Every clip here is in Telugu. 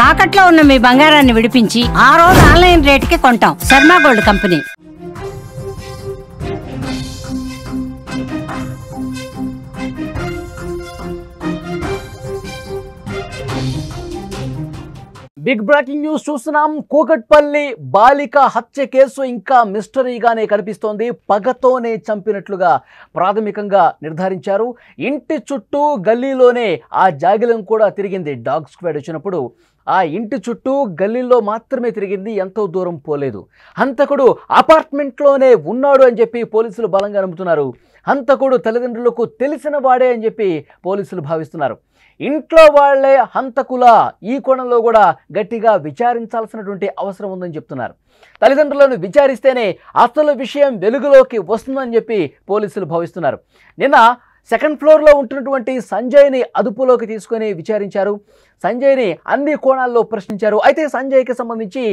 తాకట్లో ఉన్న మీ బంగారాన్ని విడిపించి ఆ రోజు ఆన్లైన్ రేటుకి కొంటాం. Sharma gold company. Big breaking news చూస్తున్నాం. కూకట్పల్లి బాలిక హత్య కేసు ఇంకా మిస్టరీగానే కనిపిస్తోంది. పగతోనే చంపినట్లుగా ప్రాథమికంగా నిర్ధారించారు. ఇంటి చుట్టూ గల్లీలోనే ఆ జాగిలం కూడా తిరిగింది. డాగ్ స్క్వాడ్ వచ్చినప్పుడు ఆ ఇంటి చుట్టూ గల్లీలో మాత్రమే తిరిగింది, ఎంతో దూరం పోలేదు. హంతకుడు అపార్ట్మెంట్లోనే ఉన్నాడు అని చెప్పి పోలీసులు బలంగా నమ్ముతున్నారు. హంతకుడు తల్లిదండ్రులకు తెలిసిన వాడే అని చెప్పి పోలీసులు భావిస్తున్నారు. ఇంట్లో వాళ్లే హంతకులా, ఈ కోణంలో కూడా గట్టిగా విచారించాల్సినటువంటి అవసరం ఉందని చెప్తున్నారు. తల్లిదండ్రులను విచారిస్తేనే అసలు విషయం వెలుగులోకి వస్తుందని చెప్పి పోలీసులు భావిస్తున్నారు. నిన్న సెకండ్ ఫ్లోర్లో ఉంటున్నటువంటి సంజయ్ని అదుపులోకి తీసుకొని విచారించారు. సంజయ్ని అన్ని కోణాల్లో ప్రశ్నించారు. అయితే సంజయ్కి సంబంధించి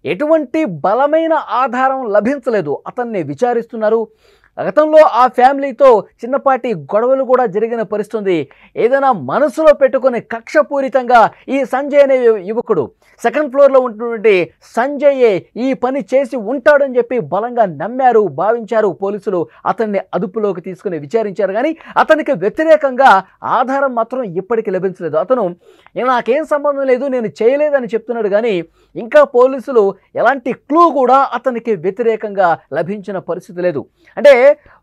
ఎటువంటి బలమైన ఆధారం లభించలేదు. అతన్ని విచారిస్తున్నారు. గతంలో ఆ ఫ్యామిలీతో చిన్నపాటి గొడవలు కూడా జరిగిన పరిస్థితి. ఏదైనా మనసులో పెట్టుకుని కక్షపూరితంగా ఈ సంజయ్ అనే యువకుడు సెకండ్ ఫ్లోర్లో ఉంటున్నటువంటి సంజయ్యే ఈ పని చేసి ఉంటాడని చెప్పి బలంగా నమ్మారు, భావించారు. పోలీసులు అతన్ని అదుపులోకి తీసుకుని విచారించారు. కానీ అతనికి వ్యతిరేకంగా ఆధారం మాత్రం ఇప్పటికీ లభించలేదు. అతను నాకేం సంబంధం లేదు, నేను చేయలేదని చెప్తున్నాడు. కానీ ఇంకా పోలీసులు ఎలాంటి క్లూ కూడా అతనికి వ్యతిరేకంగా లభించిన పరిస్థితి లేదు. అంటే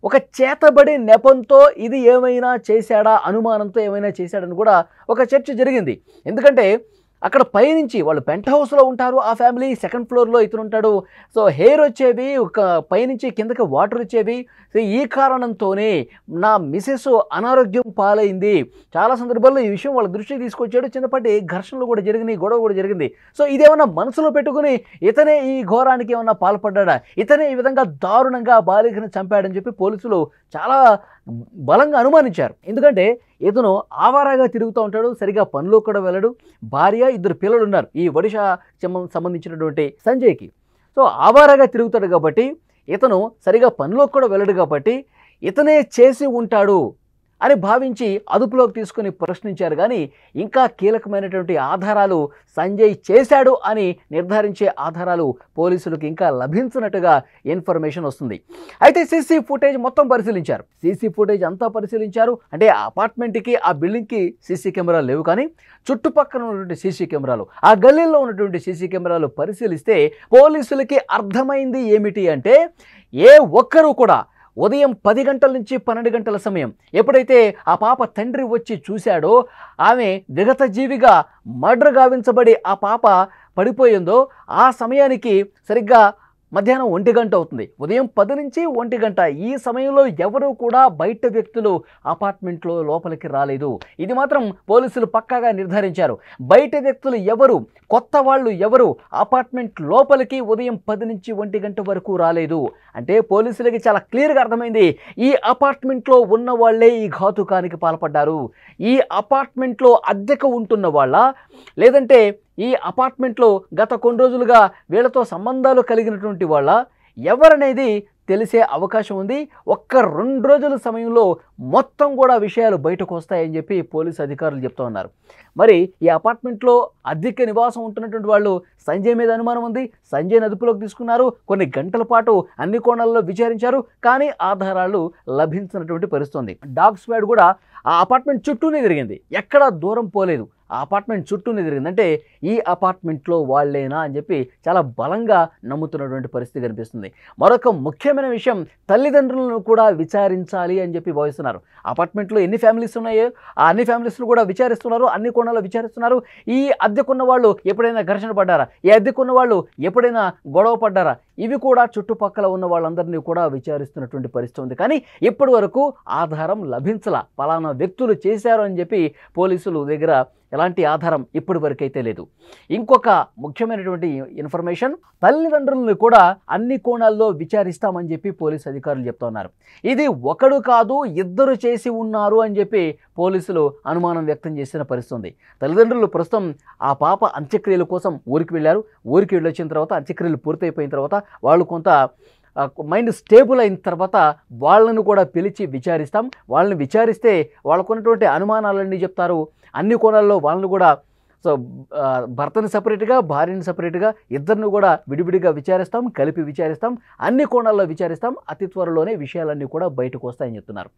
ఒక చేతబడి నెపంతో ఇది ఏమైనా చేశాడా, అనుమానంతో ఏమైనా చేశాడని కూడా ఒక చర్చ జరిగింది. ఎందుకంటే అక్కడ పైనుంచి వాళ్ళు పెంట్ హౌస్లో ఉంటారు, ఆ ఫ్యామిలీ సెకండ్ ఫ్లోర్లో ఇతను ఉంటాడు. సో హెయిర్ వచ్చేవి, ఒక పైనుంచి కిందకి వాటర్ వచ్చేవి. సో ఈ కారణంతోనే నా మిసెస్ అనారోగ్యం పాలైంది. చాలా సందర్భాల్లో ఈ విషయం వాళ్ళ దృష్టికి తీసుకొచ్చాడు. చిన్నపాటి ఘర్షణలు కూడా జరిగినాయి, గొడవ కూడా జరిగింది. సో ఇదేమన్నా మనసులో పెట్టుకుని ఇతనే ఈ ఘోరానికి ఏమన్నా పాల్పడ్డా, ఇతనే ఈ విధంగా దారుణంగా బాలికను చంపాడని చెప్పి పోలీసులు చాలా బలంగా అనుమానించారు. ఎందుకంటే ఇతను ఆవారాగా తిరుగుతూ ఉంటాడు, సరిగా పనిలో కూడా వెళ్ళడు. భార్య, 2 పిల్లలు ఉన్నారు ఈ ఒడిషా సంబంధించినటువంటి సంజయ్కి. సో ఆవారాగా తిరుగుతాడు కాబట్టి, ఇతను సరిగా పనిలో కూడా వెళ్ళడు కాబట్టి ఇతనే చేసి ఉంటాడు అని భావించి అదుపులోకి తీసుకుని ప్రశ్నించారు. కానీ ఇంకా కీలకమైనటువంటి ఆధారాలు, సంజయ్ చేశాడు అని నిర్ధారించే ఆధారాలు పోలీసులకు ఇంకా లభించినట్టుగా ఇన్ఫర్మేషన్ వస్తుంది. అయితే సీసీ ఫుటేజ్ మొత్తం పరిశీలించారు. సీసీ ఫుటేజ్ అంతా పరిశీలించారు. అంటే ఆ అపార్ట్మెంట్కి, ఆ బిల్డింగ్కి సీసీ కెమెరాలు లేవు. కానీ చుట్టుపక్కల ఉన్నటువంటి సీసీ కెమెరాలు, ఆ గల్లీలో ఉన్నటువంటి సీసీ కెమెరాలు పరిశీలిస్తే పోలీసులకి అర్థమైంది ఏమిటి అంటే, ఏ ఒక్కరూ కూడా ఉదయం 10 గంటల నుంచి 12 గంటల సమయం ఎప్పుడైతే ఆ పాప తండ్రి వచ్చి చూశాడో, ఆమె విగతజీవిగా మర్డర్ గావించబడి ఆ పాప పడిపోయిందో, ఆ సమయానికి సరిగ్గా మధ్యాహ్నం 1 గంట అవుతుంది. ఉదయం 10 నుంచి 1 గంట ఈ సమయంలో ఎవరూ కూడా బయట వ్యక్తులు అపార్ట్మెంట్లో లోపలికి రాలేదు. ఇది మాత్రం పోలీసులు పక్కాగా నిర్ధారించారు. బయట వ్యక్తులు ఎవరు, కొత్త వాళ్ళు ఎవరు అపార్ట్మెంట్ లోపలికి ఉదయం 10 నుంచి 1 గంట వరకు రాలేదు. అంటే పోలీసులకి చాలా క్లియర్గా అర్థమైంది, ఈ అపార్ట్మెంట్లో ఉన్న వాళ్ళే ఈ ఘాతుకానికి పాల్పడ్డారు. ఈ అపార్ట్మెంట్లో అద్దెకు ఉంటున్న వాళ్ళ, లేదంటే ఈ అపార్ట్మెంట్లో గత కొన్ని రోజులుగా వీళ్ళతో సంబంధాలు కలిగినటువంటి వాళ్ళ, ఎవరనేది తెలిసే అవకాశం ఉంది. ఒక్క 2 రోజుల సమయంలో మొత్తం కూడా విషయాలు బయటకు వస్తాయని చెప్పి పోలీసు అధికారులు చెప్తూ ఉన్నారు. మరి ఈ అపార్ట్మెంట్లో అద్దెకి నివాసం ఉంటున్నటువంటి వాళ్ళు సంజయ్ మీద అనుమానం ఉంది. సంజయ్ని అదుపులోకి తీసుకున్నారు. కొన్ని గంటల పాటు అన్ని కోణాల్లో విచారించారు. కానీ ఆధారాలు లభించినటువంటి పరిస్థితి. డాగ్ స్క్వాడ్ కూడా ఆ అపార్ట్మెంట్ చుట్టూనే తిరిగింది, ఎక్కడ దూరం పోలేదు. ఆ అపార్ట్మెంట్ చుట్టూనే తిరిగింది. అంటే ఈ అపార్ట్మెంట్లో వాళ్ళేనా అని చెప్పి చాలా బలంగా నమ్ముతున్నటువంటి పరిస్థితి కనిపిస్తుంది. మరొక ముఖ్యమైన విషయం, తల్లిదండ్రులను కూడా విచారించాలి అని చెప్పి భావిస్తున్నారు. అపార్ట్మెంట్లో ఎన్ని ఫ్యామిలీస్ ఉన్నాయో ఆ అన్ని ఫ్యామిలీస్ను కూడా విచారిస్తున్నారు, అన్ని కోణాల్లో విచారిస్తున్నారు. ఈ అద్దెకున్న వాళ్ళు ఎప్పుడైనా ఘర్షణ పడ్డారా, ఈ అద్దెకున్న వాళ్ళు ఎప్పుడైనా గొడవ పడ్డారా, ఇవి కూడా చుట్టుపక్కల ఉన్న వాళ్ళందరినీ కూడా విచారిస్తున్నటువంటి పరిస్థితి ఉంది. కానీ ఇప్పటి వరకు ఆధారం లభించలా, పలానా వ్యక్తులు చేశారు అని చెప్పి పోలీసులు దగ్గర ఎలాంటి ఆధారం ఇప్పటి వరకు అయితే లేదు. ఇంకొక ముఖ్యమైనటువంటి ఇన్ఫర్మేషన్, తల్లిదండ్రులను కూడా అన్ని కోణాల్లో విచారిస్తామని చెప్పి పోలీసు అధికారులు చెప్తా ఉన్నారు. ఇది ఒకడు కాదు, 2 చేసి ఉన్నారు అని చెప్పి పోలీసులు అనుమానం వ్యక్తం చేసిన పరిస్థితి. తల్లిదండ్రులు ప్రస్తుతం ఆ పాప అంత్యక్రియల కోసం ఊరికి వెళ్ళారు. ఊరికి వెళ్ళొచ్చిన తర్వాత అంత్యక్రియలు పూర్తయిపోయిన తర్వాత వాళ్ళు కొంత మైండ్ స్టేబుల్ అయిన తర్వాత వాళ్ళను కూడా పిలిచి విచారిస్తాం. వాళ్ళని విచారిస్తే వాళ్ళకున్నటువంటి అనుమానాలన్నీ చెప్తారు. అన్ని కోణాల్లో వాళ్ళని కూడా సో భర్తని సపరేట్గా, భార్యని సపరేట్గా ఇద్దరిని కూడా విడివిడిగా విచారిస్తాం, కలిపి విచారిస్తాం, అన్ని కోణాల్లో విచారిస్తాం, అతి త్వరలోనే విషయాలన్నీ కూడా బయటకు వస్తాయని చెప్తున్నారు.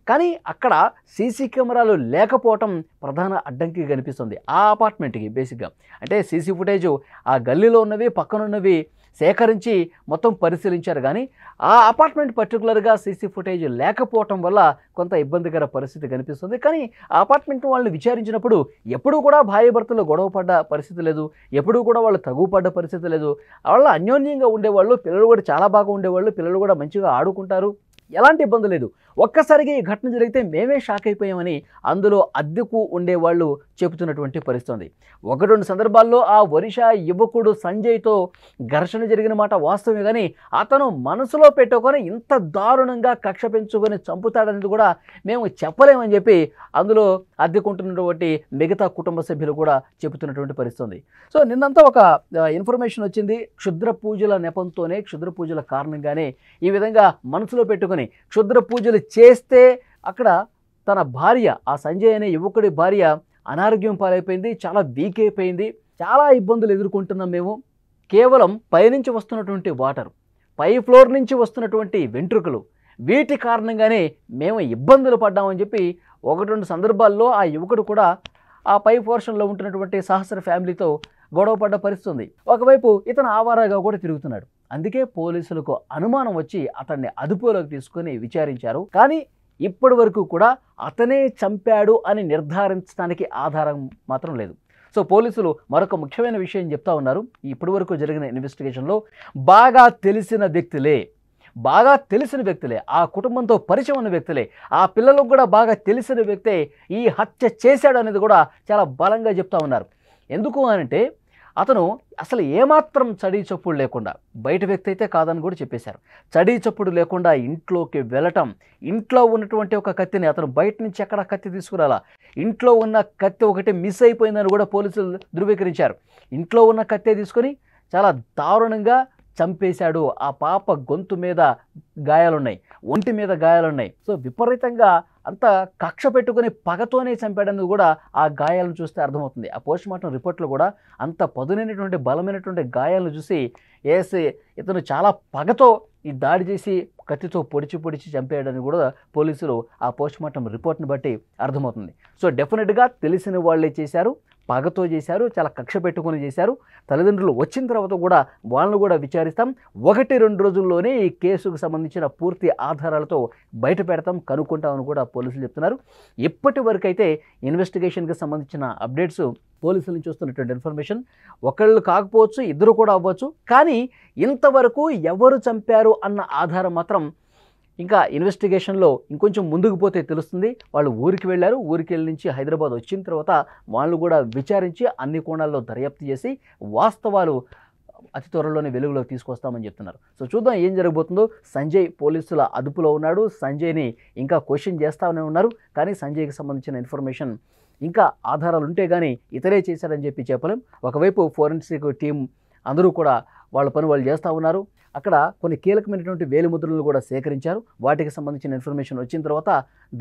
కానీ అక్కడ సీసీ కెమెరాలు లేకపోవటం ప్రధాన అడ్డంకి కనిపిస్తుంది ఆ అపార్ట్మెంట్కి. బేసిక్గా అంటే సీసీ ఫుటేజ్ ఆ గల్లీలో ఉన్నవి, పక్కనున్నవి సేకరించి మొత్తం పరిశీలించారు. కానీ ఆ అపార్ట్మెంట్ పర్టికులర్గా సీసీ ఫుటేజ్ లేకపోవటం వల్ల కొంత ఇబ్బందికర పరిస్థితి కనిపిస్తుంది. కానీ ఆ అపార్ట్మెంట్ వాళ్ళని విచారించినప్పుడు ఎప్పుడూ కూడా భార్యాభర్తలు గొడవ పడ్డ పరిస్థితి లేదు, ఎప్పుడూ కూడా వాళ్ళు తగుపడ్డ పరిస్థితి లేదు. వాళ్ళు అన్యోన్యంగా ఉండేవాళ్ళు, పిల్లలు కూడా చాలా బాగా ఉండేవాళ్ళు, పిల్లలు కూడా మంచిగా ఆడుకుంటారు, ఎలాంటి ఇబ్బంది లేదు. ఒక్కసారిగా ఈ ఘటన జరిగితే మేమే షాక్ అయిపోయామని అందులో అద్దెకు ఉండేవాళ్ళు చెబుతున్నటువంటి పరిస్థితి. 1-2 సందర్భాల్లో ఆ ఒరిషా యువకుడు సంజయ్తో ఘర్షణ జరిగిన మాట వాస్తవమే. కానీ అతను మనసులో పెట్టుకొని ఇంత దారుణంగా కక్ష పెంచుకొని చంపుతాడనేది కూడా మేము చెప్పలేమని చెప్పి అందులో అద్దెకుంటున్నటువంటి మిగతా కుటుంబ సభ్యులు కూడా చెబుతున్నటువంటి పరిస్థితి. సో నిన్నంతా ఒక ఇన్ఫర్మేషన్ వచ్చింది. క్షుద్ర పూజల నెపంతోనే, క్షుద్ర పూజల కారణంగానే ఈ విధంగా మనసులో పెట్టుకొని క్షుద్ర పూజలు చేస్తే అక్కడ తన భార్య, ఆ సంజయ్ అనే యువకుడి భార్య అనారోగ్యం పాలైపోయింది, చాలా వీక్ అయిపోయింది, చాలా ఇబ్బందులు ఎదుర్కొంటున్నాం మేము. కేవలం పైనుంచి వస్తున్నటువంటి వాటర్, పై ఫ్లోర్ నుంచి వస్తున్నటువంటి వెంట్రుకలు, వీటి కారణంగానే మేము ఇబ్బందులు పడ్డామని చెప్పి 1-2 సందర్భాల్లో ఆ యువకుడు కూడా ఆ పై పోర్షన్లో ఉంటున్నటువంటి సహస్ర ఫ్యామిలీతో గొడవ పడ్డ పరిస్థితి ఉంది. ఒకవైపు ఇతను ఆవారాగా కూడా తిరుగుతున్నాడు. అందుకే పోలీసులకు అనుమానం వచ్చి అతన్ని అదుపులోకి తీసుకొని విచారించారు. కానీ ఇప్పటి వరకు కూడా అతనే చంపాడు అని నిర్ధారించడానికి ఆధారం మాత్రం లేదు. సో పోలీసులు మరొక ముఖ్యమైన విషయం చెప్తా ఉన్నారు. ఇప్పటి వరకు జరిగిన ఇన్వెస్టిగేషన్లో బాగా తెలిసిన వ్యక్తులే, ఆ కుటుంబంతో పరిచయం ఉన్న వ్యక్తులే, ఆ పిల్లలకు కూడా బాగా తెలిసిన వ్యక్తే ఈ హత్య చేశాడు అనేది కూడా చాలా బలంగా చెప్తా ఉన్నారు. ఎందుకు అనంటే అతను అసలు ఏమాత్రం చడీ చప్పుడు లేకుండా, బయట వ్యక్తి అయితే కాదని కూడా చెప్పేశారు, చడీ చప్పుడు లేకుండా ఇంట్లోకి వెళ్ళటం, ఇంట్లో ఉన్నటువంటి ఒక కత్తిని అతను బయట నుంచి ఎక్కడ కత్తి తీసుకురాలా, ఇంట్లో ఉన్న కత్తి ఒకటి మిస్ అయిపోయిందని కూడా పోలీసులు ధృవీకరించారు. ఇంట్లో ఉన్న కత్తే తీసుకొని చాలా దారుణంగా చంపేశాడు. ఆ పాప గొంతు మీద గాయాలున్నాయి, ఒంటి మీద గాయాలున్నాయి. సో విపరీతంగా అంత కక్ష పెట్టుకుని పగతోనే చంపాడనేది కూడా ఆ గాయాలను చూస్తే అర్థమవుతుంది. ఆ పోస్ట్మార్టం రిపోర్ట్లో కూడా అంత పదునైనటువంటి బలమైనటువంటి గాయాలను చూసి ఇతను చాలా పగతో ఈ దాడి చేసి కత్తితో పొడిచి చంపేయడానికి కూడా పోలీసులు ఆ పోస్ట్మార్టం రిపోర్ట్ని బట్టి అర్థమవుతుంది. సో డెఫినెట్గా తెలిసిన వాళ్ళే చేశారు, పగతో చేశారు, చాలా కక్ష పెట్టుకొని చేశారు. తల్లిదండ్రులు వచ్చిన తర్వాత కూడా వాళ్ళను కూడా విచారిస్తాం. 1-2 రోజుల్లోనే ఈ కేసుకు సంబంధించిన పూర్తి ఆధారాలతో బయట పెడతాం, కనుక్కుంటామని కూడా పోలీసులు చెప్తున్నారు. ఇప్పటి వరకు అయితే ఇన్వెస్టిగేషన్కి సంబంధించిన అప్డేట్స్ పోలీసుల నుంచి వస్తున్నటువంటి ఇన్ఫర్మేషన్ ఒకళ్ళు కాకపోవచ్చు, ఇద్దరు కూడా అవ్వచ్చు. కానీ ఇంతవరకు ఎవరు చంపారు అన్న ఆధారం మాత్రం ఇంకా ఇన్వెస్టిగేషన్లో ఇంకొంచెం ముందుకు పోతే తెలుస్తుంది. వాళ్ళు ఊరికి వెళ్ళారు, ఊరికి వెళ్ళి నుంచి హైదరాబాద్ వచ్చిన తర్వాత వాళ్ళు కూడా విచారించి అన్ని కోణాల్లో దర్యాప్తు చేసి వాస్తవాలు అతి త్వరలోనే వెలుగులోకి తీసుకొస్తామని చెప్తున్నారు. సో చూద్దాం ఏం జరగబోతుందో. సంజయ్ పోలీసుల అదుపులో ఉన్నాడు, సంజయ్ని ఇంకా క్వశ్చన్ చేస్తామని ఉన్నారు. కానీ సంజయ్కి సంబంధించిన ఇన్ఫర్మేషన్ ఇంకా ఆధారాలు ఉంటే కానీ ఇతరే చేశారని చెప్పి చెప్పలేం. ఒకవైపు ఫోరెన్సిక్ టీం అందరూ కూడా వాళ్ళ పని వాళ్ళు చేస్తూ ఉన్నారు. అక్కడ కొన్ని కీలకమైనటువంటి వేలిముద్రలను కూడా సేకరించారు. వాటికి సంబంధించిన ఇన్ఫర్మేషన్ వచ్చిన తర్వాత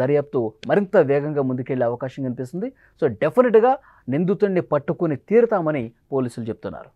దర్యాప్తు మరింత వేగంగా ముందుకెళ్లే అవకాశం కనిపిస్తుంది. సో డెఫినెట్గా నిందితుడిని పట్టుకుని తీరుతామని పోలీసులు చెప్తున్నారు.